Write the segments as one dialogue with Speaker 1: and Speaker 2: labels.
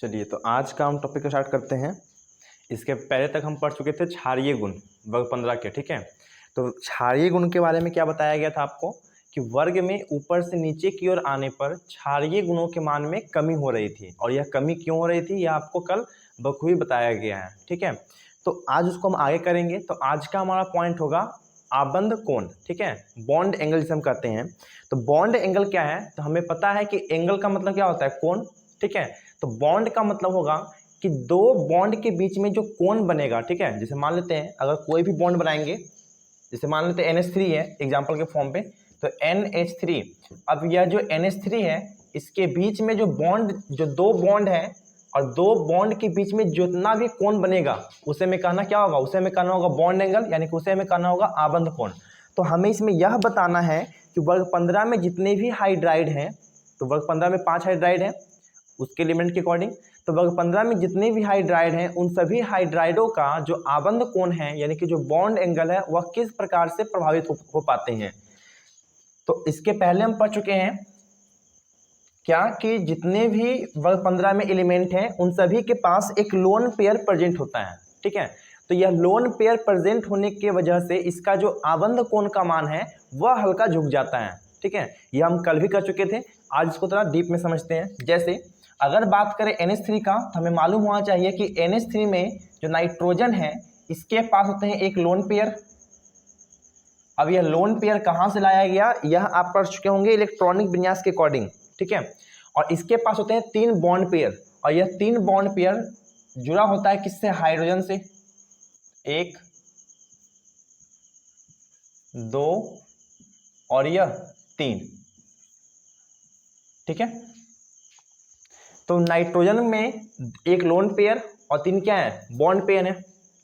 Speaker 1: चलिए, तो आज का हम टॉपिक स्टार्ट करते हैं। इसके पहले तक हम पढ़ चुके थे क्षारीय गुण वर्ग 15 के। ठीक है, तो क्षारीय गुण के बारे में क्या बताया गया था आपको कि वर्ग में ऊपर से नीचे की ओर आने पर क्षारीय गुणों के मान में कमी हो रही थी, और यह कमी क्यों हो रही थी यह आपको कल बखूबी बताया गया है। ठीक है, तो आज उसको हम आगे करेंगे। तो आज का हमारा पॉइंट होगा आबंध कोण। ठीक है, बॉन्ड एंगल जिसे हम कहते हैं। तो बॉन्ड एंगल क्या है, तो हमें पता है कि एंगल का मतलब क्या होता है, कोण। ठीक है, तो बॉन्ड का मतलब होगा कि दो बॉन्ड के बीच में जो कोण बनेगा। ठीक है, जैसे मान लेते हैं अगर कोई भी बॉन्ड बनाएंगे, जैसे मान लेते हैं NH3 है एग्जांपल के फॉर्म पे, तो NH3। अब यह जो NH3 है इसके बीच में जो बॉन्ड, जो दो बॉन्ड है, और दो बॉन्ड के बीच में जितना भी कोण बनेगा उसे में कहना क्या होगा, उसे में कहना होगा बॉन्ड एंगल, यानी कि उसे में कहना होगा आबंध कोण। तो हमें इसमें यह बताना है कि वर्ग 15 में जितने भी हाइड्राइड हैं, तो वर्ग 15 में 5 हाइड्राइड हैं उसके एलिमेंट के अकॉर्डिंग, तो वर्ग 15 में जितने भी हाइड्राइड हैं उन सभी हाइड्राइडों का जो आबंध कोण है, यानी कि जो बॉन्ड एंगल है, वह किस प्रकार से प्रभावित हो पाते हैं। तो इसके पहले हम पढ़ चुके हैं क्या कि जितने भी वर्ग 15 में एलिमेंट हैं उन सभी के पास एक लोन पेयर प्रेजेंट होता है। ठीक है, तो यह लोन पेयर प्रेजेंट होने की वजह से इसका जो आबंध कोण का मान है वह हल्का झुक जाता है। ठीक है, यह हम कल भी कर चुके थे, आज इसको थोड़ा डीप में समझते हैं। जैसे अगर बात करें NH3 का, तो हमें मालूम होना चाहिए कि NH3 में जो नाइट्रोजन है इसके पास होते हैं एक लोन पेयर। अब यह लोन पेयर कहाँ से लाया गया यह आप पढ़ चुके होंगे इलेक्ट्रॉनिक विन्यास के अकॉर्डिंग। ठीक है, और इसके पास होते हैं 3 बॉन्ड पेयर, और यह 3 बॉन्ड पेयर जुड़ा होता है किससे, हाइड्रोजन से। 1 2 और यह 3। ठीक है, तो नाइट्रोजन में एक लोन पेयर और 3 क्या है, बॉन्ड पेयर है।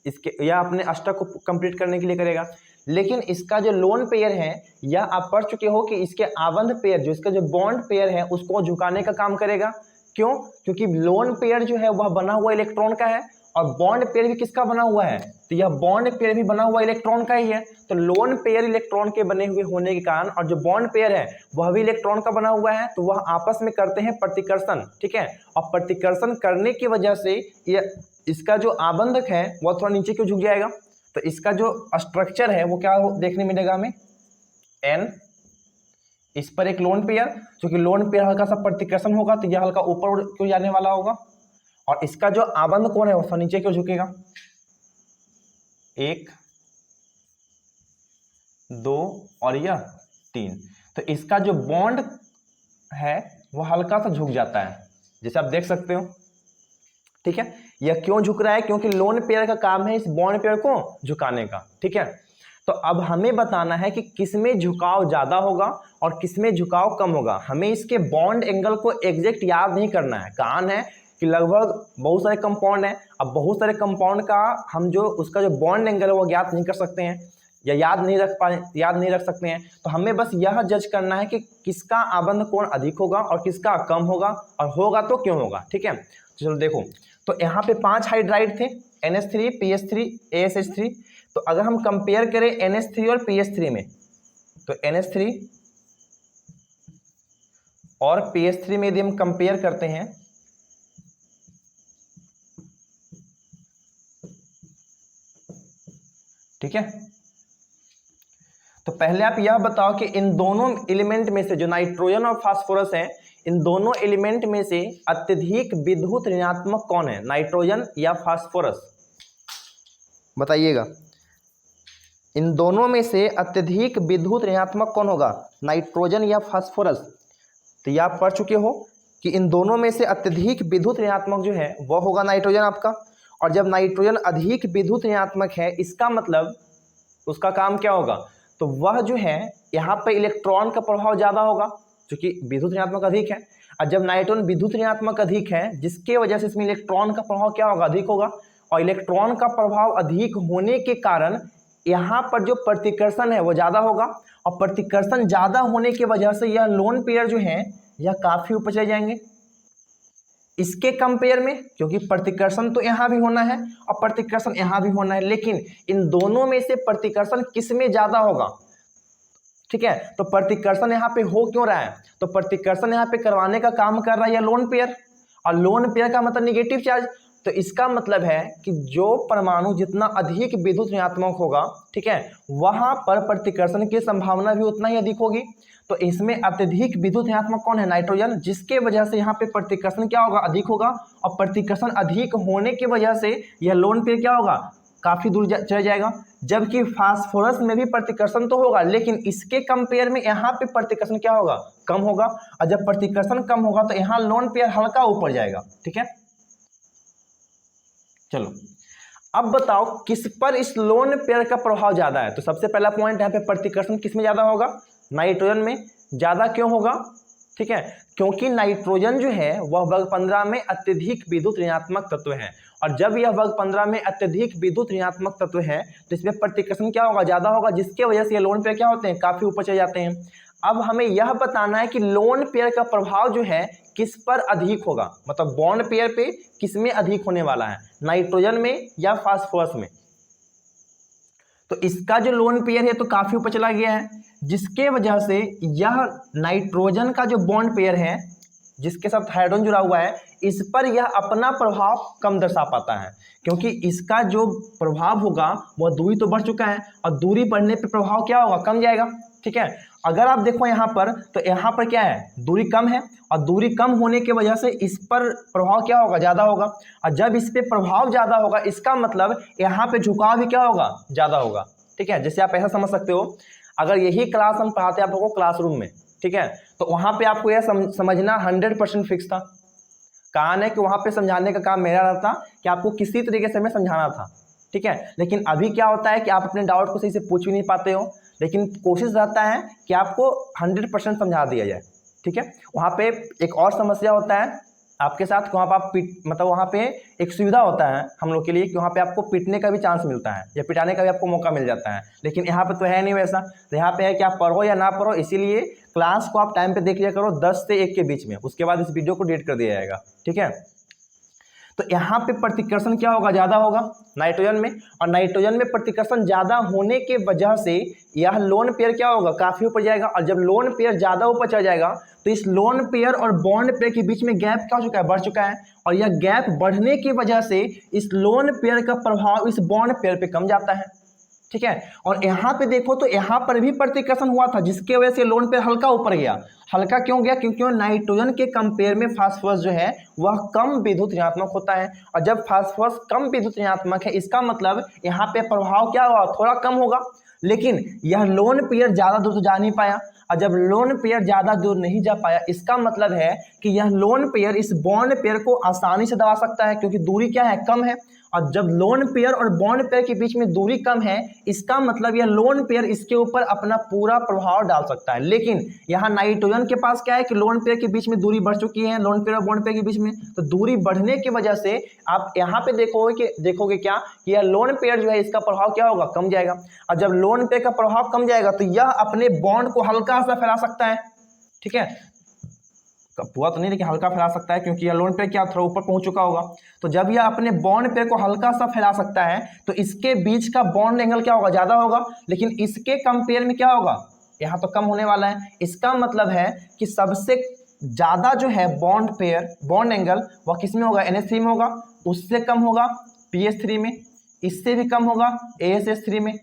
Speaker 1: इसके यह अपने अष्टक को कंप्लीट करने के लिए करेगा। लेकिन इसका जो लोन पेयर है यह आप पढ़ चुके हो कि इसके आबंध पेयर, जो इसका जो बॉन्ड पेयर है उसको झुकाने का काम करेगा। क्यों, क्योंकि लोन पेयर जो है वह बना हुआ इलेक्ट्रॉन का है, और बॉन्ड पेयर भी किसका बना हुआ है, तो यह बॉन्ड पेयर भी बना हुआ इलेक्ट्रॉन का ही है। तो लोन पेयर इलेक्ट्रॉन के बने हुए होने के कारण, और जो बॉन्ड पेयर है वह भी इलेक्ट्रॉन का बना हुआ है, तो वह आपस में करते हैं प्रतिकर्षण। ठीक है, और प्रतिकर्षण करने की वजह से यह इसका जो आबंधक है वह थोड़ा नीचे क्यों झुक जाएगा, तो इसका जो स्ट्रक्चर है वो क्या देखने मिलेगा हमें, N, इस पर एक लोन पेयर, क्योंकि लोन पेयर हल्का सा प्रतिकर्षण होगा तो यह हल्का ऊपर क्यों जाने वाला होगा, और इसका जो आबंध कोण है वो नीचे क्यों झुकेगा, 1 2 और यह 3। तो इसका जो बॉन्ड है वो हल्का सा झुक जाता है, जैसे आप देख सकते हो। ठीक है, यह क्यों झुक रहा है, क्योंकि लोन पेयर का काम है इस बॉन्ड पेयर को झुकाने का। ठीक है, तो अब हमें बताना है कि किसमें झुकाव ज्यादा होगा और किसमें झुकाव कम होगा। हमें इसके बॉन्ड एंगल को एग्जैक्ट याद नहीं करना है, कारण है कि लगभग बहुत सारे कंपाउंड हैं। अब बहुत सारे कंपाउंड का हम जो उसका जो बॉन्ड एंगल है वो ज्ञात नहीं कर सकते हैं या याद नहीं रख सकते हैं। तो हमें बस यह जज करना है कि किसका आबंध कोण अधिक होगा और किसका कम होगा, और होगा तो क्यों होगा। ठीक है, चलो देखो, तो यहाँ पे 5 हाइड्राइड थे, NH3 PH3 ASH3। तो अगर हम कंपेयर करें NH3 और PH3 में, तो NH3 और PH3 में यदि हम कंपेयर करते हैं, ठीक है, तो पहले आप यह बताओ कि इन दोनों एलिमेंट में से जो नाइट्रोजन और फास्फोरस है, इन दोनों एलिमेंट में से अत्यधिक विद्युत ऋणात्मक कौन है, नाइट्रोजन या फास्फोरस, बताइएगा। इन दोनों में से अत्यधिक विद्युत ऋणात्मक कौन होगा, नाइट्रोजन या फास्फोरस। तो यह आप पढ़ चुके हो कि इन दोनों में से अत्यधिक विद्युत ऋणात्मक जो है वह होगा नाइट्रोजन आपका। और जब नाइट्रोजन अधिक विद्युत ऋणात्मक है इसका मतलब उसका काम क्या होगा, तो वह जो है यहाँ पर इलेक्ट्रॉन का प्रभाव ज्यादा होगा क्योंकि विद्युत ऋणात्मक अधिक है। और जब नाइट्रोजन विद्युत ऋणात्मक अधिक है जिसके वजह से इसमें इलेक्ट्रॉन का प्रभाव क्या होगा, अधिक होगा। और इलेक्ट्रॉन का प्रभाव अधिक होने के कारण यहाँ पर जो प्रतिकर्षण है वो ज्यादा होगा, और प्रतिकर्षण ज्यादा होने की वजह से यह लोन पेयर जो है यह काफी ऊपर चले जाएंगे इसके कंपेयर में, क्योंकि प्रतिकर्षण तो यहाँ भी होना है और प्रतिकर्षण यहाँ भी होना है, लेकिन इन दोनों में से प्रतिकर्षण किस में ज्यादा होगा। ठीक है, तो प्रतिकर्षण यहाँ पे हो क्यों रहा है, तो प्रतिकर्षण यहाँ पे करवाने का काम कर रहा है यह लोन पेयर, और लोन पेयर का मतलब निगेटिव चार्ज। तो इसका मतलब है कि जो परमाणु जितना अधिक विद्युत ऋणात्मक होगा, ठीक है, वहां पर प्रतिकर्षण की संभावना भी उतना ही अधिक होगी। तो इसमें अत्यधिक विद्युत ऋणात्मक कौन है? नाइट्रोजन, जिसके वजह से यहाँ पे प्रतिकर्षण क्या होगा? अधिक होगा। और प्रतिकर्षण अधिक होने की वजह से यह लोन पेयर क्या होगा? काफी दूर चला जाएगा। जबकि फास्फोरस में भी प्रतिकर्षण तो होगा, लेकिन इसके कंपेयर में यहाँ पे प्रतिकर्षण क्या होगा? कम होगा। और जब प्रतिकर्षण कम होगा तो यहाँ लोन पेयर हल्का ऊपर जाएगा। ठीक है, चलो अब बताओ किस पर इस लोन पेयर का प्रभाव ज्यादा है। तो सबसे पहला पॉइंट यहाँ पे प्रतिकर्षण किस में ज्यादा होगा? नाइट्रोजन में। ज्यादा क्यों होगा? ठीक है, क्योंकि नाइट्रोजन जो है वह वर्ग 15 में अत्यधिक विद्युत ऋणात्मक तत्व है। और जब यह वर्ग 15 में अत्यधिक विद्युत ऋणात्मक तत्व है तो इसमें प्रतिकर्षण क्या होगा? ज्यादा होगा, जिसके वजह से ये लोन पेयर क्या होते हैं? काफी ऊपर चले जाते हैं। अब हमें यह बताना है कि लोन पेयर का प्रभाव जो है किस पर अधिक होगा, मतलब बॉन्ड पेयर पे किस में अधिक होने वाला है, नाइट्रोजन में या फास्फोरस में। तो इसका जो लोन पेयर है तो काफी ऊपर चला गया है, जिसके वजह से यह नाइट्रोजन का जो बॉन्ड पेयर है जिसके साथ हाइड्रोजन जुड़ा हुआ है, इस पर यह अपना प्रभाव कम दर्शा पाता है, क्योंकि इसका जो प्रभाव होगा वह दूरी तो बढ़ चुका है और दूरी बढ़ने पे प्रभाव क्या होगा? कम जाएगा। ठीक है, अगर आप देखो यहाँ पर तो यहाँ पर क्या है? दूरी कम है और दूरी कम होने की वजह से इस पर प्रभाव क्या होगा? ज्यादा होगा। और जब इस पे प्रभाव ज्यादा होगा इसका मतलब यहाँ पे झुकाव भी क्या होगा? ज्यादा होगा। ठीक है, जैसे आप ऐसा समझ सकते हो, अगर यही क्लास हम पढ़ाते आप लोगों को क्लासरूम में, ठीक है, तो वहां पे आपको यह समझना 100% फिक्स था। कारण है कि वहां पे समझाने का काम मेरा रहता कि आपको किसी तरीके से मैं समझाना था। ठीक है, लेकिन अभी क्या होता है कि आप अपने डाउट को सही से पूछ भी नहीं पाते हो, लेकिन कोशिश रहता है कि आपको 100% समझा दिया जाए। ठीक है, वहाँ पे एक और समस्या होता है आपके साथ, वहाँ पर आप मतलब वहाँ पे एक सुविधा होता है हम लोग के लिए कि वहाँ पे आपको पीटने का भी चांस मिलता है या पिटाने का भी आपको मौका मिल जाता है, लेकिन यहाँ पे तो है नहीं वैसा। तो यहाँ पे है कि आप पढ़ो या ना पढ़ो, इसीलिए क्लास को आप टाइम पे देख लिया करो 10 से 1 के बीच में, उसके बाद इस वीडियो को डिलीट कर दिया जाएगा। ठीक है, तो यहाँ पे प्रतिकर्षण क्या होगा? ज्यादा होगा नाइट्रोजन में, और नाइट्रोजन में प्रतिकर्षण ज्यादा होने के वजह से यह लोन पेयर क्या होगा? काफी ऊपर जाएगा। और जब लोन पेयर ज्यादा ऊपर चला जाएगा तो इस लोन पेयर और बॉन्ड पेयर के बीच में गैप क्या हो चुका है? बढ़ चुका है। और यह गैप बढ़ने की वजह से इस लोन पेयर का प्रभाव इस बॉन्ड पेयर पे कम जाता है। ठीक है, और यहाँ पे देखो तो यहाँ पर भी प्रतिकर्षण हुआ था, जिसके वजह से लोन पेयर हल्का ऊपर गया। हल्का क्यों गया? क्योंकि नाइट्रोजन के कंपेयर में फास्फोरस जो है वह कम विद्युत ऋणात्मक होता है। और जब फास्फोरस कम विद्युत ऋणात्मक है, इसका मतलब यहाँ पे प्रभाव क्या होगा? थोड़ा कम होगा। लेकिन यह लोन पेयर ज्यादा दूर तो जा नहीं पाया, और जब लोन पेयर ज्यादा दूर नहीं जा पाया इसका मतलब है कि यह लोन पेयर इस बॉन्ड पेयर को आसानी से दबा सकता है, क्योंकि दूरी क्या है? कम है। और जब लोन पेयर और बॉन्ड पेयर के बीच में दूरी कम है, इसका मतलब यह लोन पेयर इसके ऊपर अपना पूरा प्रभाव डाल सकता है। लेकिन यहाँ नाइट्रोजन के पास क्या है कि लोन पेयर के बीच में दूरी बढ़ चुकी है, लोन पेयर और बॉन्ड पेयर के बीच में, तो दूरी बढ़ने की वजह से आप यहाँ पे देखोगे क्या कि यह लोन पेयर जो है इसका प्रभाव क्या होगा? कम जाएगा। और जब लोन पेयर का प्रभाव कम जाएगा तो यह अपने बॉन्ड को हल्का सा फैला सकता है। ठीक है, पूरा तो नहीं लेकिन हल्का फैला सकता है, क्योंकि यह लोन पेयर क्या थोड़ा ऊपर पहुंच चुका होगा। तो जब यह अपने बॉन्ड पेयर को हल्का सा फैला सकता है तो इसके बीच का बॉन्ड एंगल क्या होगा? ज्यादा होगा। लेकिन इसके कंपेयर में क्या होगा? यहाँ तो कम होने वाला है। इसका मतलब है कि सबसे ज्यादा जो है बॉन्ड एंगल वह किस में होगा? NH3 में होगा। उससे कम होगा PH3 में, इससे भी कम होगा ASH3 में,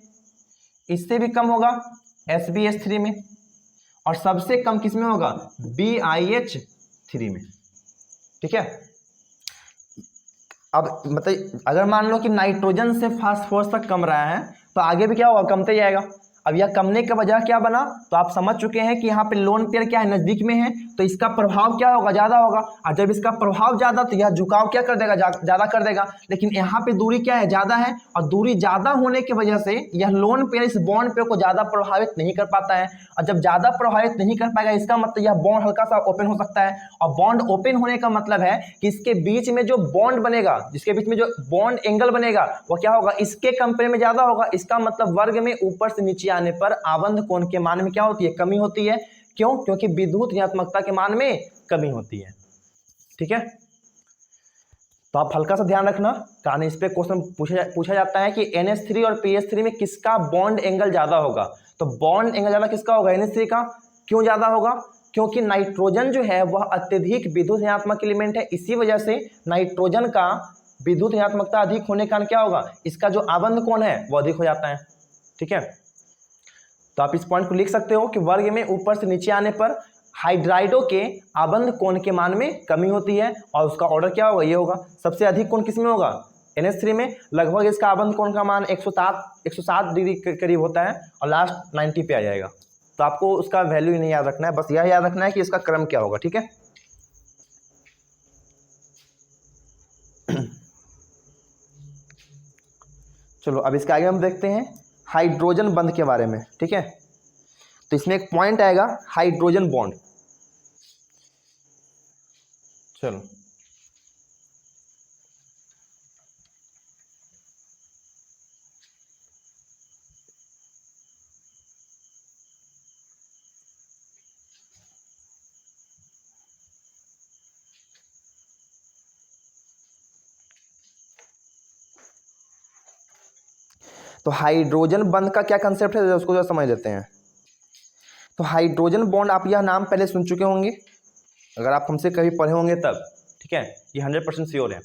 Speaker 1: इससे भी कम होगा SbH3 में, और सबसे कम किस में होगा? BiH3 में। ठीक है, अब मतलब अगर मान लो कि नाइट्रोजन से फास्फोरस तक कम रहा है तो आगे भी क्या होगा? कमते जाएगा। अब यह कमने का वजह क्या बना? तो आप समझ चुके हैं कि यहाँ पे लोन पेयर क्या है? नजदीक में है, तो इसका प्रभाव क्या होगा? ज्यादा होगा। और जब इसका प्रभाव ज्यादा तो यह झुकाव क्या कर देगा? ज्यादा कर देगा। लेकिन यहाँ पे दूरी क्या है? ज्यादा है, और दूरी ज्यादा होने की वजह से यह लोन पेयर इस बॉन्ड पेयर को ज्यादा प्रभावित नहीं कर पाता है। और जब ज्यादा प्रभावित नहीं कर पाएगा इसका मतलब यह बॉन्ड हल्का सा ओपन हो सकता है। और बॉन्ड ओपन होने का मतलब है कि इसके बीच में जो बॉन्ड बनेगा, जिसके बीच में जो बॉन्ड एंगल बनेगा वो क्या होगा? इसके कंपेयर में ज्यादा होगा। इसका मतलब वर्ग में ऊपर से नीचे आने पर आबंध कोण के मान में क्या होती है? कमी होती है। क्यों? क्योंकि विद्युत ऋणात्मकता के मान में कमी होती है। ठीक है, तो आप हल्का सा ध्यान रखना, कारण इस पे क्वेश्चन पूछा जाता है कि NH3 और PH3 में किसका बॉन्ड एंगल ज्यादा होगा। तो बॉन्ड एंगल ज्यादा किसका होगा? NH3 का। क्यों ज्यादा होगा? क्योंकि नाइट्रोजन जो है वह अत्यधिक विद्युत ऋणात्मक एलिमेंट है, इसी वजह से नाइट्रोजन का विद्युत ऋणात्मकता अधिक होने के कारण क्या होगा, इसका जो आबंध कोण है वो अधिक हो जाता है। ठीक है, तो आप इस पॉइंट को लिख सकते हो कि वर्ग में ऊपर से नीचे आने पर हाइड्राइडो के आबंध कोण के मान में कमी होती है और उसका ऑर्डर क्या होगा, ये होगा। सबसे अधिक कोण किसमें होगा, NH3 में। लगभग इसका आबंध कोण का मान 107 डिग्री के करीब होता है और लास्ट 90 पे आ जाएगा। तो आपको उसका वैल्यू ही नहीं याद रखना है, बस यह याद रखना है कि इसका क्रम क्या होगा। ठीक है, चलो अब इसके आगे हम देखते हैं हाइड्रोजन बंध के बारे में। ठीक है, तो इसमें एक पॉइंट आएगा हाइड्रोजन बॉन्ड। चलो तो हाइड्रोजन बंध का क्या कंसेप्ट है उसको समझ लेते हैं। तो हाइड्रोजन बॉन्ड, आप यह नाम पहले सुन चुके होंगे अगर आप हमसे कभी पढ़े होंगे तब। ठीक है, ये 100% श्योर है।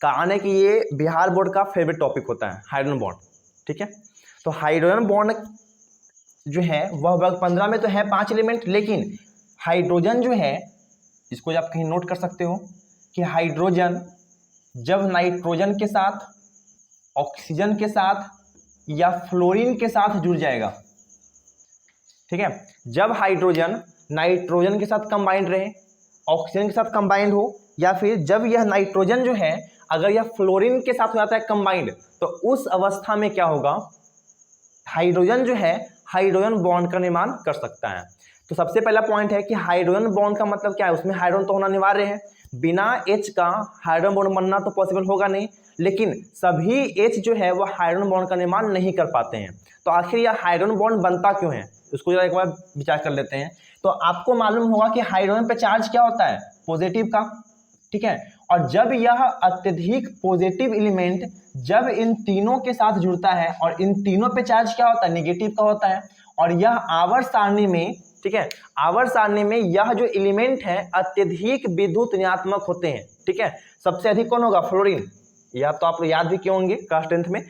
Speaker 1: कारण है कि ये बिहार बोर्ड का फेवरेट टॉपिक होता है हाइड्रोजन बॉन्ड। ठीक है, तो हाइड्रोजन बॉन्ड जो है वह वर्ग 15 में तो है 5 एलिमेंट, लेकिन हाइड्रोजन जो है, इसको आप कहीं नोट कर सकते हो कि हाइड्रोजन जब नाइट्रोजन के साथ, ऑक्सीजन के साथ या फ्लोरीन के साथ जुड़ जाएगा, ठीक है, जब हाइड्रोजन नाइट्रोजन के साथ कंबाइंड रहे, ऑक्सीजन के साथ कंबाइंड हो, या फिर जब यह नाइट्रोजन जो है अगर यह फ्लोरीन के साथ हो जाता है कंबाइंड, तो उस अवस्था में क्या होगा, हाइड्रोजन जो है हाइड्रोजन बॉन्ड का निर्माण कर सकता है। तो सबसे पहला पॉइंट है कि हाइड्रोजन बॉन्ड का मतलब क्या है, उसमें हाइड्रोजन तो होना अनिवार्य है। बिना H का हाइड्रोजन बॉन्ड बनना तो पॉसिबल होगा नहीं, लेकिन सभी H जो है वह हाइड्रोजन बॉन्ड का निर्माण नहीं कर पाते हैं। तो आखिर यह हाइड्रोजन बॉन्ड बनता क्यों है, उसको जरा एक बार विचार कर लेते हैं। तो आपको मालूम होगा कि हाइड्रोजन पे चार्ज क्या होता है, पॉजिटिव का। ठीक है, और जब यह अत्यधिक पॉजिटिव एलिमेंट जब इन तीनों के साथ जुड़ता है और इन तीनों पे चार्ज क्या होता है, नेगेटिव का होता है, और यह आवर्त सारणी में, ठीक है, आवर्त सारणी में यह जो एलिमेंट है अत्यधिक विद्युत ऋणात्मक होते हैं। ठीक है, सबसे अधिक कौन होगा, फ्लोरीन। यह तो आप याद भी किए होंगे क्लास 10th में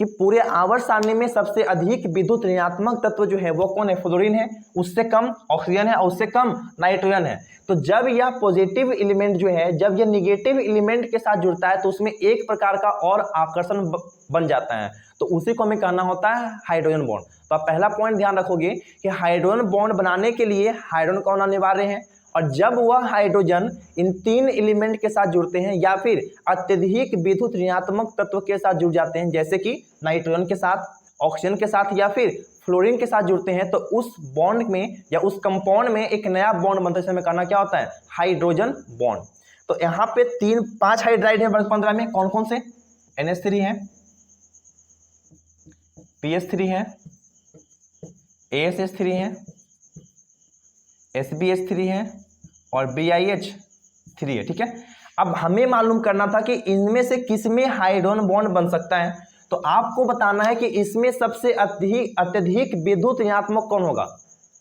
Speaker 1: कि पूरे आवर्त सारणी में सबसे अधिक विद्युत ऋणात्मक तत्व जो है वो कौन है, फ्लोरीन है। उससे कम ऑक्सीजन है और उससे कम नाइट्रोजन है। तो जब यह पॉजिटिव एलिमेंट जो है जब यह निगेटिव एलिमेंट के साथ जुड़ता है तो उसमें एक प्रकार का और आकर्षण बन जाता है, तो उसी को हमें कहना होता है हाइड्रोजन बॉन्ड। तो आप पहला पॉइंट ध्यान रखोगे कि हाइड्रोजन बॉन्ड बनाने के लिए हाइड्रोजन का होना अनिवार्य है, और जब वह हाइड्रोजन इन तीन एलिमेंट के साथ जुड़ते हैं या फिर अत्यधिक विद्युत ऋणात्मक तत्व के साथ जुड़ जाते हैं, जैसे कि नाइट्रोजन के साथ, ऑक्सीजन के साथ या फिर फ्लोरीन के साथ जुड़ते हैं, तो उस बॉन्ड में या उस कंपाउंड में एक नया बॉन्ड बनता है, जिसमें कहना क्या होता है, हाइड्रोजन बॉन्ड। तो यहाँ पे 5 हाइड्राइड है वर्ग 15 में, कौन कौन से, NH3 है, PH3 है, ASH3 है, SBH3 है और BiH3 है। ठीक है, अब हमें मालूम करना था कि इनमें से किसमें हाइड्रोजन बॉन्ड बन सकता है। तो आपको बताना है कि इसमें सबसे अत्यधिक विद्युत ऋणात्मक कौन होगा,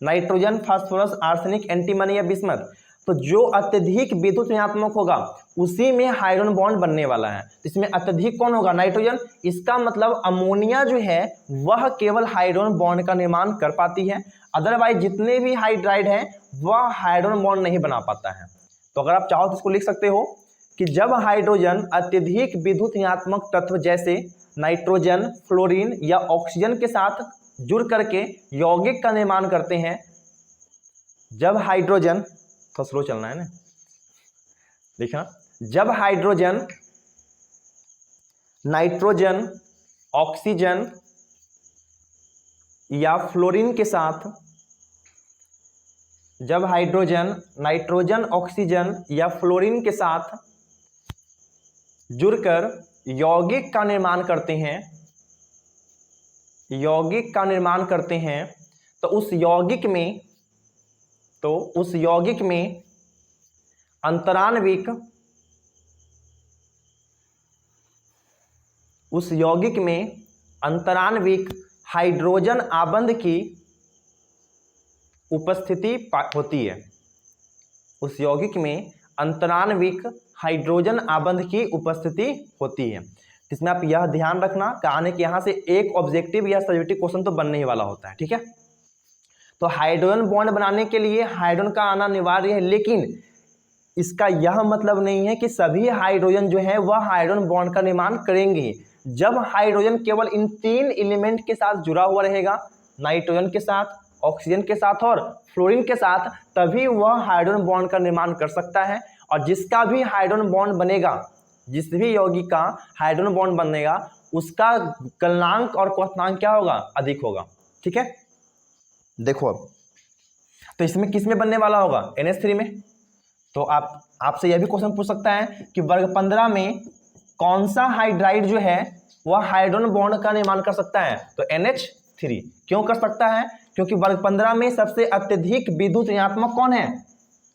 Speaker 1: नाइट्रोजन, फास्फोरस, आर्सेनिक, एंटीमनी या बिस्मथ। तो जो अत्यधिक विद्युत ऋणात्मक होगा उसी में हाइड्रोजन बॉन्ड बनने वाला है। इसमें अत्यधिक कौन होगा, नाइट्रोजन। इसका मतलब अमोनिया जो है वह केवल हाइड्रोजन बॉन्ड का निर्माण कर पाती है, अदरवाइज जितने भी हाइड्राइड हैं वह हाइड्रोजन बॉन्ड नहीं बना पाता है। तो अगर आप चाहो तो इसको लिख सकते हो कि जब हाइड्रोजन अत्यधिक विद्युत ऋणात्मक तत्व जैसे नाइट्रोजन, फ्लोरीन या ऑक्सीजन के साथ जुड़ करके यौगिक का निर्माण करते हैं, जब हाइड्रोजन, थोड़ा स्लो चलना है ना, देखा, जब हाइड्रोजन नाइट्रोजन, ऑक्सीजन या फ्लोरीन के साथ, जब हाइड्रोजन नाइट्रोजन, ऑक्सीजन या फ्लोरीन के साथ जुड़कर यौगिक का निर्माण करते हैं, यौगिक का निर्माण करते हैं, तो उस यौगिक में अंतराण्विक, उस यौगिक में अंतराण्विक हाइड्रोजन आबंध की उपस्थिति होती है। उस यौगिक में अंतराण्विक हाइड्रोजन आबंध की उपस्थिति होती है। इसमें आप यह ध्यान रखना कहानी कि यहाँ से एक ऑब्जेक्टिव या सब्जेक्टिव क्वेश्चन तो बनने ही वाला होता है, ठीक है। तो हाइड्रोजन बॉन्ड बनाने के लिए हाइड्रोजन का आना अनिवार्य है, लेकिन इसका यह मतलब नहीं है कि सभी हाइड्रोजन जो है वह हाइड्रोजन बॉन्ड का निर्माण करेंगे। जब हाइड्रोजन केवल इन 3 एलिमेंट के साथ जुड़ा हुआ रहेगा, नाइट्रोजन के साथ, ऑक्सीजन के साथ और फ्लोरीन के साथ, तभी वह हाइड्रोजन बॉन्ड का निर्माण कर सकता है। और जिसका भी हाइड्रोजन बॉन्ड बनेगा, जिस भी यौगिक का हाइड्रोजन बॉन्ड बनेगा, उसका गलनांक और क्वथनांक क्या होगा? अधिक होगा, ठीक है। देखो अब तो इसमें किस में बनने वाला होगा? NH3 में। तो आपसे यह भी क्वेश्चन पूछ सकता है कि वर्ग 15 में कौन सा हाइड्राइड जो है वह हाइड्रोजन बॉन्ड का निर्माण कर सकता है? तो NH3। क्यों कर सकता है? क्योंकि वर्ग 15 में सबसे अत्यधिक विद्युत ऋणात्मक कौन है?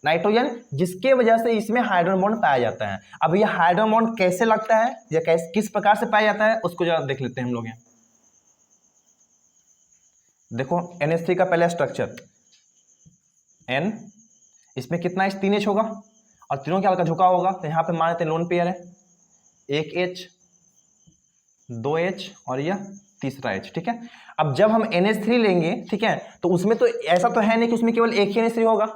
Speaker 1: नाइट्रोजन, जिसके वजह से इसमें हाइड्रोजन बॉन्ड पाया जाता है। अब यह हाइड्रोजन बॉन्ड कैसे लगता है या किस प्रकार से पाया जाता है उसको जरा देख लेते हैं हम लोग। यहाँ देखो NH3 का पहला स्ट्रक्चर N, इसमें कितना H? 3H होगा और तीनों के हल्का झुका होगा। तो यहाँ पे मान लेते हैं लोन पेयर है, एक H, 2H और यह तीसरा H, ठीक है। अब जब हम NH3 लेंगे, ठीक है, तो उसमें तो ऐसा तो है नहीं कि उसमें केवल एक ही NH3 होगा,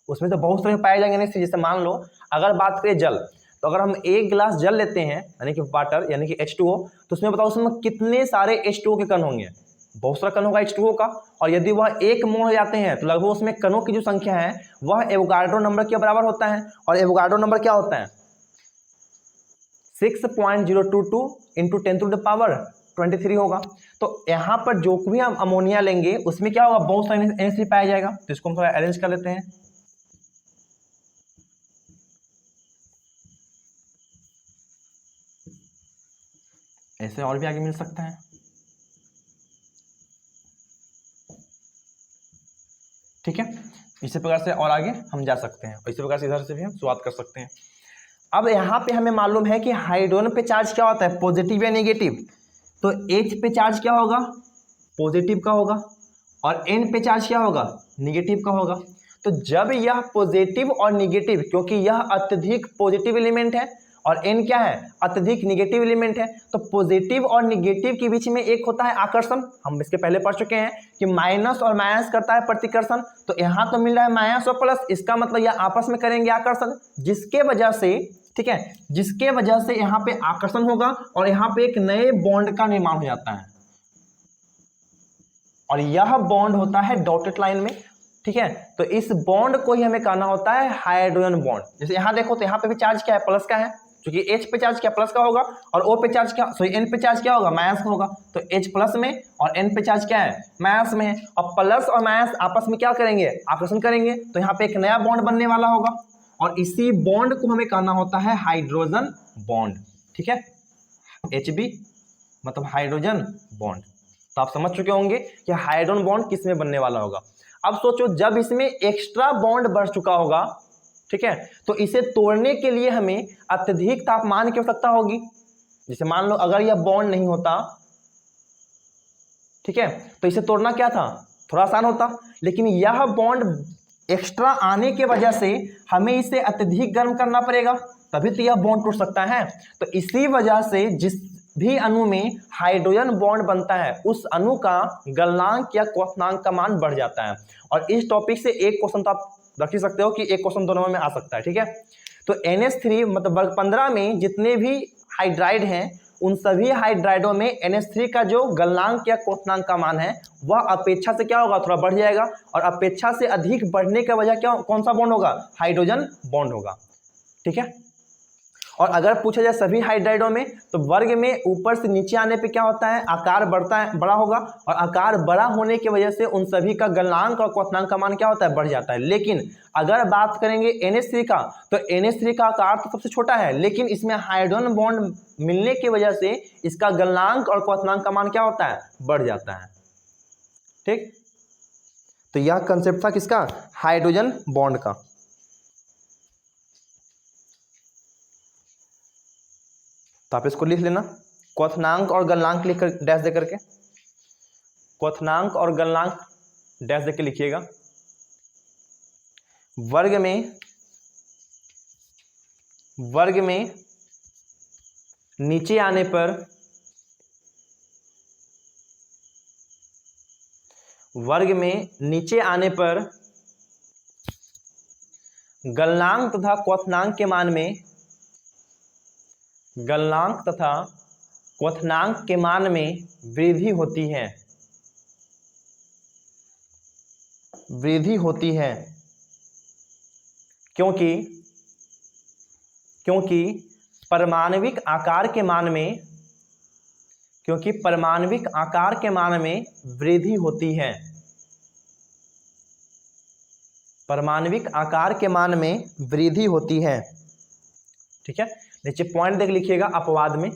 Speaker 1: उसमें तो बहुत सारे पाए जाएंगे NH3। जैसे मान लो अगर बात करें जल, तो अगर हम एक गिलास जल लेते हैं यानी कि वाटर यानी कि H2O, तो उसमें बताओ उसमें कितने सारे H2O के कण होंगे? बहुत सारा कण होगा H2O का। और यदि वह एक मोल हो जाते हैं तो लगभग उसमें कणों की जो संख्या है वह एवोगाड्रो नंबर के बराबर होता है। और एवोगाड्रो नंबर क्या होता है? 6.022 इंटू 10⁻23 होगा। तो यहाँ पर जो भी हम अमोनिया लेंगे उसमें क्या होगा? बहुत सारे NH3 पाया जाएगा। तो इसको हम थोड़ा अरेंज कर लेते हैं। ऐसे और भी आगे मिल सकता है, ठीक है। इसी प्रकार से और आगे हम जा सकते हैं और इसी प्रकार से इधर से भी हम शुरुआत कर सकते हैं। अब यहाँ पे हमें मालूम है कि हाइड्रोजन पे चार्ज क्या होता है? पॉजिटिव या नेगेटिव। तो H पे चार्ज क्या होगा? पॉजिटिव का होगा। और N पे चार्ज क्या होगा? निगेटिव का होगा। तो जब यह पॉजिटिव और निगेटिव, क्योंकि यह अत्यधिक पॉजिटिव एलिमेंट है और N क्या है? अत्यधिक निगेटिव एलिमेंट है, तो पॉजिटिव और निगेटिव के बीच में एक होता है आकर्षण। हम इसके पहले पढ़ चुके हैं कि माइनस और माइनस करता है प्रतिकर्षण। तो यहाँ तो मिल रहा है माइनस और प्लस, इसका मतलब यह आपस में करेंगे आकर्षण, जिसके वजह से, ठीक है, जिसके वजह से यहाँ पे आकर्षण होगा और यहाँ पे एक नए बॉन्ड का निर्माण हो जाता है। और यह बॉन्ड होता है डॉटेड लाइन में, ठीक है। तो इस बॉन्ड को ही हमें कहना होता है हाइड्रोजन बॉन्ड। जैसे यहाँ देखो तो यहाँ पे भी चार्ज क्या है? प्लस का है, क्योंकि H पे चार्ज क्या? प्लस का होगा। और O पे चार्ज क्या? N पे चार्ज क्या होगा? माइनस का होगा। तो H प्लस में और N पे चार्ज क्या है? माइनस में है। और प्लस और माइनस आपस में क्या करेंगे? आकर्षण करेंगे। तो यहाँ पे एक नया बॉन्ड बनने वाला होगा और इसी बॉन्ड को हमें कहना होता है हाइड्रोजन बॉन्ड, ठीक है। HB मतलब हाइड्रोजन बॉन्ड। तो आप समझ चुके होंगे कि हाइड्रोजन बॉन्ड किस में बनने वाला होगा। अब सोचो जब इसमें एक्स्ट्रा बॉन्ड बढ़ चुका होगा, ठीक है, तो इसे तोड़ने के लिए हमें अत्यधिक तापमान की आवश्यकता होगी। जैसे मान लो अगर यह बॉन्ड नहीं होता, ठीक है, तो इसे तोड़ना क्या था? थोड़ा आसान होता। लेकिन यह बॉन्ड एक्स्ट्रा आने के वजह से हमें इसे अत्यधिक गर्म करना पड़ेगा, तभी तो यह बॉन्ड टूट सकता है। तो इसी वजह से जिस भी अणु में हाइड्रोजन बॉन्ड बनता है उस अणु का गलनांक या क्वथनांक का मान बढ़ जाता है। और इस टॉपिक से एक क्वेश्चन तो आप रख ही सकते हो कि एक क्वेश्चन दोनों में आ सकता है, ठीक है। तो NH3 मतलब वर्ग 15 में जितने भी हाइड्राइड हैं उन सभी हाइड्राइडों में NH3 का जो गलनांक या क्वथनांक का मान है वह अपेक्षा से क्या होगा? थोड़ा बढ़ जाएगा। और अपेक्षा से अधिक बढ़ने का वजह क्या? कौन सा बॉन्ड होगा? हाइड्रोजन बॉन्ड होगा, ठीक है। और अगर पूछा जाए सभी हाइड्राइडों में, तो वर्ग में ऊपर से नीचे आने पे क्या होता है? आकार बढ़ता है, बड़ा होगा। और आकार बड़ा होने की वजह से उन सभी का गलनांक और क्वथनांक का मान क्या होता है? बढ़ जाता है। लेकिन अगर बात करेंगे NH3 का, तो NH3 का आकार तो सबसे छोटा है, लेकिन इसमें हाइड्रोजन बॉन्ड मिलने की वजह से इसका गलनांक और क्वथनांक का मान क्या होता है? बढ़ जाता है, ठीक। तो यह कंसेप्ट था किसका? हाइड्रोजन बॉन्ड का। तो आप इसको लिख लेना, क्वथनांक और गलनांक लिखकर डैश दे करके, क्वथनांक और गलनांक डैश दे के लिखिएगा। वर्ग में वर्ग में नीचे आने पर गलनांक तथा क्वथनांक के मान में वृद्धि होती है क्योंकि परमाणविक आकार के मान में वृद्धि होती है। परमाणविक आकार के मान में वृद्धि होती है। ठीक है, नीचे पॉइंट देख लिखिएगा। अपवाद में,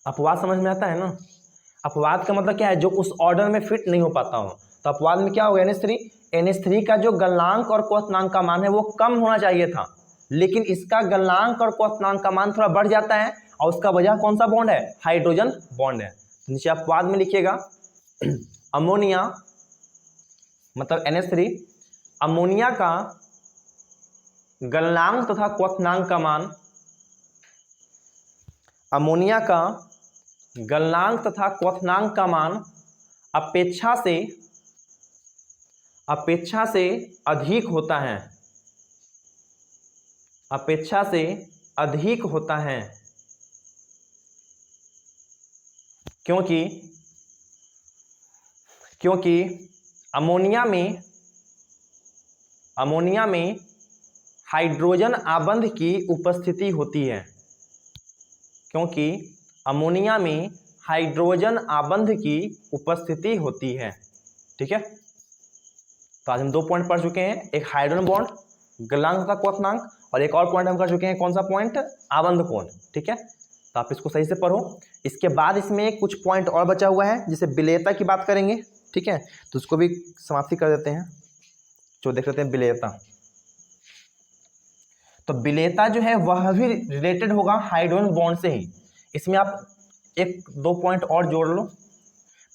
Speaker 1: अपवाद समझ में आता है ना। अपवाद का मतलब क्या है, जो उस ऑर्डर में फिट नहीं हो पाता हो। तो अपवाद में क्या होगा, NH3 का जो गलनांक और क्वथनांक का मान है वो कम होना चाहिए था, लेकिन इसका गलनांक और क्वथनांक का मान थोड़ा बढ़ जाता है, और उसका वजह कौन सा बॉन्ड है, हाइड्रोजन बॉन्ड है। नीचे अपवाद में लिखिएगा, अमोनिया मतलब NH3, अमोनिया का गलनांक तथा क्वथनांक का मान, अमोनिया का गलनांक तथा क्वथनांक का मान अपेक्षा से अधिक होता है, अपेक्षा से अधिक होता है, क्योंकि अमोनिया में हाइड्रोजन आबंध की उपस्थिति होती है, क्योंकि अमोनिया में हाइड्रोजन आबंध की उपस्थिति होती है। ठीक है, तो आज हम 2 पॉइंट पढ़ चुके हैं, एक हाइड्रोजन बॉन्ड, गलनांक का क्वथनांक, और एक और पॉइंट हम कर चुके हैं, कौन सा पॉइंट, आबंध कोण। ठीक है, तो आप इसको सही से पढ़ो। इसके बाद इसमें कुछ पॉइंट और बचा हुआ है, जिसे विलेयता की बात करेंगे। ठीक है, तो उसको भी समाप्ति कर देते हैं। जो देख लेते हैं विलेयता। तो विलेयता जो है वह भी रिलेटेड होगा हाइड्रोजन बॉन्ड से ही। इसमें आप 1-2 पॉइंट और जोड़ लो।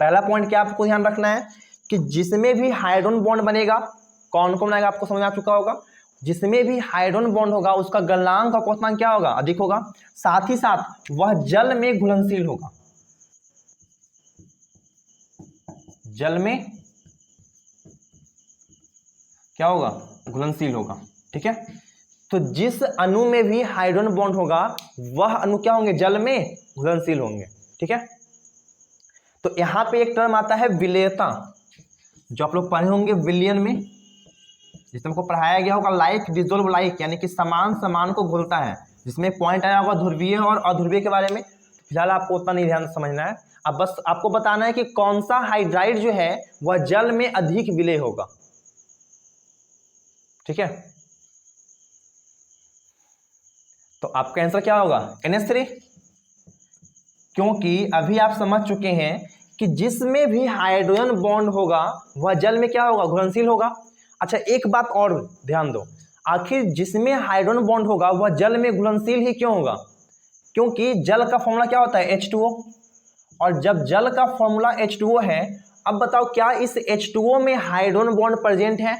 Speaker 1: पहला पॉइंट क्या आपको ध्यान रखना है कि जिसमें भी हाइड्रोजन बॉन्ड बनेगा, कौन कौन बनेगा आपको समझ आ चुका होगा। जिसमें भी हाइड्रोजन बॉन्ड होगा उसका गलनांक का क्वथनांक क्या होगा, अधिक होगा। साथ ही साथ वह जल में घुलनशील होगा, जल में क्या होगा, घुलनशील होगा। ठीक है, तो जिस अणु में भी हाइड्रोजन बॉन्ड होगा वह अणु क्या होंगे, जल में घुलनशील होंगे। ठीक है, तो यहां पे एक टर्म आता है विलेयता, जो आप लोग पढ़े होंगे विलियन में, जिसमें हमको पढ़ाया गया होगा लाइक डिसोल्व लाइक, यानी कि समान समान को घुलता है, जिसमें पॉइंट आया होगा ध्रुवीय और अध्रुवीय के बारे में। फिलहाल आपको उतना नहीं ध्यान समझना है, अब बस आपको बताना है कि कौन सा हाइड्राइड जो है वह जल में अधिक विलेय होगा। ठीक है, तो आपका आंसर क्या होगा, NH3, क्योंकि अभी आप समझ चुके हैं कि जिसमें भी हाइड्रोजन बॉन्ड होगा वह जल में क्या होगा, घुलनशील होगा। अच्छा, एक बात और ध्यान दो, आखिर जिसमें हाइड्रोजन बॉन्ड होगा वह जल में घुलनशील ही क्यों होगा, क्योंकि जल का फॉर्मूला क्या होता है, H2O, और जब जल का फॉर्मूला H2O है, अब बताओ क्या इस H2O में हाइड्रोजन बॉन्ड प्रेजेंट है।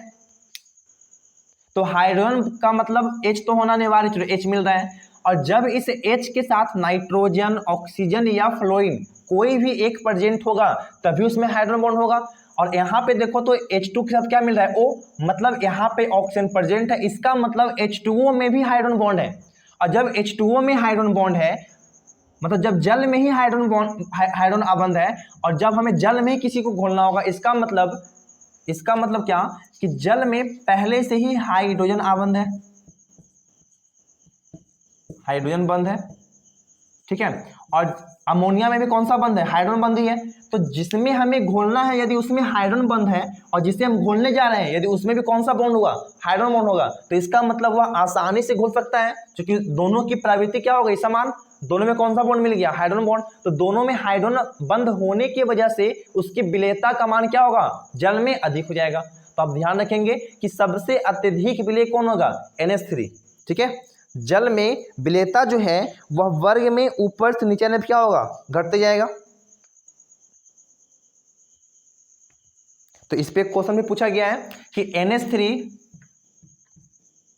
Speaker 1: तो हाइड्रोजन का मतलब H तो होना अनिवार्य, चलो H मिल रहा है, और जब इस H के साथ नाइट्रोजन, ऑक्सीजन या फ्लोरीन कोई भी एक प्रेजेंट होगा तभी उसमें हाइड्रोजन बॉन्ड होगा। और यहाँ पे देखो तो H2 के साथ क्या मिल रहा है, O, मतलब यहाँ पे ऑक्सीजन प्रेजेंट है, इसका मतलब H2O में भी हाइड्रोजन बॉन्ड है। और जब H2O में हाइड्रोजन बॉन्ड है, मतलब जब जल में ही हाइड्रोजन आबंध है, और जब हमें जल में ही किसी को घोलना होगा, इसका मतलब क्या कि जल में पहले से ही हाइड्रोजन आबंध है, हाइड्रोजन बंध है। ठीक है, और अमोनिया में भी कौन सा बंध है, हाइड्रोजन बंध ही है। तो जिसमें हमें घोलना है यदि उसमें हाइड्रोजन बंध है, और जिसे हम घोलने जा रहे हैं यदि उसमें भी कौन सा बॉन्ड हुआ, हाइड्रोजन बॉन्ड होगा, तो इसका मतलब वह आसानी से घुल सकता है, क्योंकि दोनों की प्रवृत्ति क्या हो गई, समान। दोनों में कौन सा बॉन्ड मिल गया, हाइड्रोजन बॉन्ड। तो दोनों में हाइड्रोजन बंध होने की वजह से उसकी विलेयता का मान क्या होगा, जल में अधिक हो जाएगा। तो आप ध्यान रखेंगे कि सबसे अत्यधिक विलेय कौन होगा, NH3। ठीक है, जल में विलेयता जो है वह वर्ग में ऊपर से नीचे में क्या होगा, घटते जाएगा। तो इस पे क्वेश्चन भी पूछा गया है कि NH3,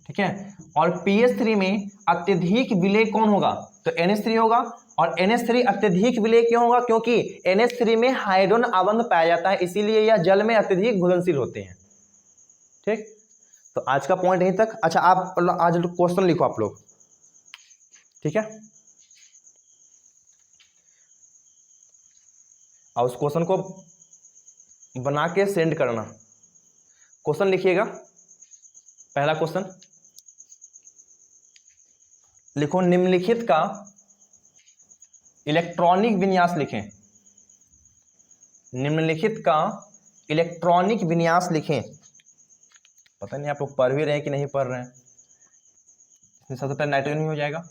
Speaker 1: ठीक है। और pH3 में अत्यधिक विलय कौन होगा, तो NH3 होगा। और NH3 अत्यधिक विलय क्यों होगा, क्योंकि NH3 में हाइड्रोजन आबंध पाया जाता है, इसीलिए यह जल में अत्यधिक घुलनशील होते हैं। ठीक, तो आज का पॉइंट यहीं तक। अच्छा, आप आज क्वेश्चन लिखो आप लोग, ठीक है। और उस क्वेश्चन को बना के सेंड करना। क्वेश्चन लिखिएगा। पहला क्वेश्चन लिखो, निम्नलिखित का इलेक्ट्रॉनिक विन्यास लिखें। निम्नलिखित का इलेक्ट्रॉनिक विन्यास लिखें। पता नहीं आप लोग पढ़ भी रहे हैं कि नहीं पढ़ रहे हैं। इसमें सबसे पहले नाइट्रोजन ही हो जाएगा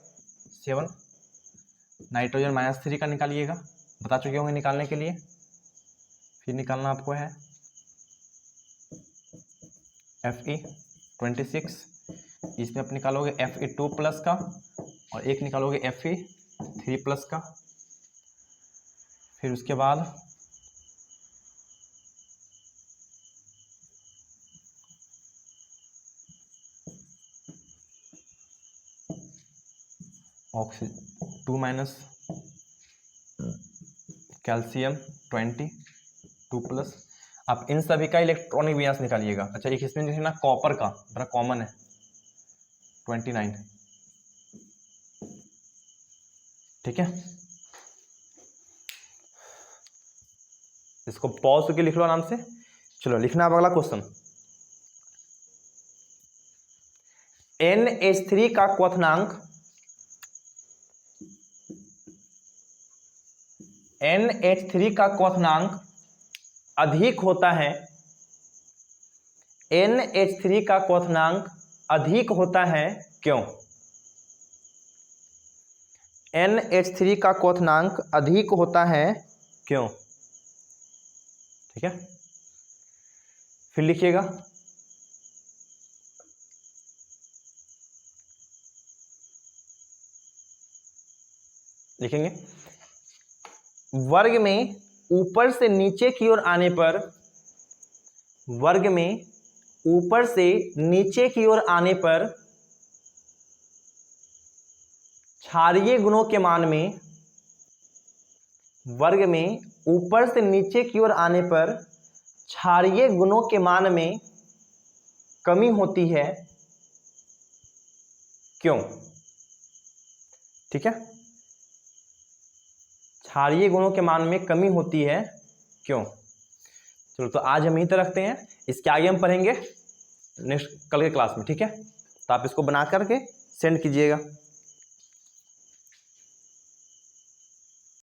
Speaker 1: 7, नाइट्रोजन -3 का निकालिएगा, बता चुके होंगे निकालने के लिए। फिर निकालना आपको है Fe26, इसमें आप निकालोगे Fe2+ का, और एक निकालोगे Fe3+ का। फिर उसके बाद ऑक्सीजन 2- कैल्शियम 22+। आप इन सभी का इलेक्ट्रॉनिक विन्यास निकालिएगा। अच्छा, एक इसमें लिखना कॉपर का, बड़ा कॉमन है 29, ठीक है। इसको पॉज करके लिख लो आराम से। चलो लिखना अब अगला क्वेश्चन। NH3 का क्वथनांक, NH3 का क्वथनांक अधिक होता है, NH3 का क्वथनांक अधिक होता है क्यों? NH3 का क्वथनांक अधिक होता है क्यों? ठीक है, फिर लिखिएगा। लिखेंगे वर्ग में ऊपर से नीचे की ओर आने पर, वर्ग में ऊपर से नीचे की ओर आने पर क्षारीय गुणों के मान में, वर्ग में ऊपर से नीचे की ओर आने पर क्षारीय गुणों के मान में कमी होती है क्यों? ठीक है, क्षारीय गुणों के मान में कमी होती है क्यों? चलो, तो आज हम यहीं तक रखते हैं। इसके आगे हम पढ़ेंगे नेक्स्ट कल के क्लास में, ठीक है। तो आप इसको बना करके सेंड कीजिएगा।